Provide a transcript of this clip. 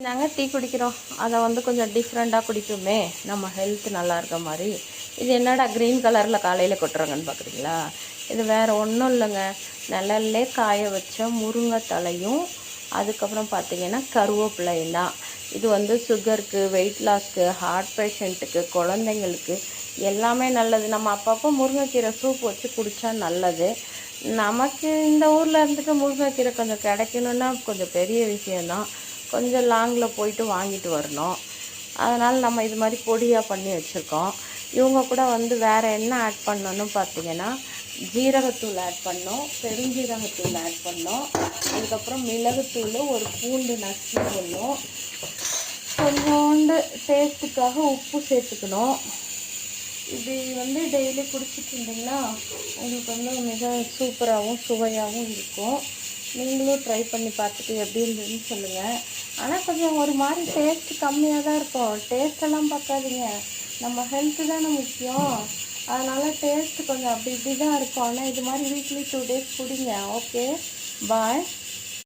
நாங்கள் டீ குடிக்கிறோம். அதை வந்து கொஞ்சம் டிஃப்ரெண்ட்டாக குடிக்குமே, நம்ம ஹெல்த் நல்லா இருக்க மாதிரி. இது என்னடா க்ரீன் கலரில் காலையில் கொட்டுறாங்கன்னு பார்க்குறீங்களா? இது வேறு ஒன்றும் இல்லைங்க. நிழல்லே காய வச்ச முருங்கை தலையும் அதுக்கப்புறம் பார்த்திங்கன்னா கருவேப்பிலையும் தான். இது வந்து சுகருக்கு, வெயிட் லாஸ்க்கு, ஹார்ட் பேஷண்ட்டுக்கு, குழந்தைங்களுக்கு எல்லாமே நல்லது. நம்ம அப்பப்போ முருங்கைக்கீரை சூப் வச்சு குடித்தா நல்லது. நமக்கு இந்த ஊரில் இருந்துட்டு முருங்கைக்கீரை கொஞ்சம் கிடைக்கணுன்னா கொஞ்சம் பெரிய விஷயந்தான். கொஞ்சம் லாங்கில் போயிட்டு வாங்கிட்டு வரணும். அதனால் நம்ம இது மாதிரி பொடியாக பண்ணி வச்சுருக்கோம். இவங்க கூட வந்து வேறு என்ன ஆட் பண்ணணுன்னு பார்த்திங்கன்னா, ஜீரகத்தூள் ஆட் பண்ணோம், பெருஞ்சீரகத்தூள் ஆட் பண்ணோம், அதுக்கப்புறம் மிளகுத்தூள், ஒரு பூண்டு நசுக்கி போடணும், கொஞ்சோண்டு டேஸ்ட்டுக்காக உப்பு சேர்த்துக்கணும். இது வந்து டெய்லி குடிச்சிட்டு இருந்தீங்கன்னா உங்களுக்கு வந்து மிக சூப்பராகவும் சுவையாகவும் இருக்கும். நீங்களும் ட்ரை பண்ணி பார்த்துட்டு எப்படி இருந்ததுன்னு சொல்லுங்கள். ஆனால் கொஞ்சம் ஒரு மாதிரி டேஸ்ட்டு கம்மியாக தான் இருக்கும். டேஸ்ட்டெல்லாம் பார்க்காதீங்க, நம்ம ஹெல்த்து தானே முக்கியம். அதனால் டேஸ்ட்டு கொஞ்சம் அப்படி இப்படி தான் இருக்கும். ஆனால் இது மாதிரி வீக்லி 2 days குடிங்க. ஓகே, பாய்.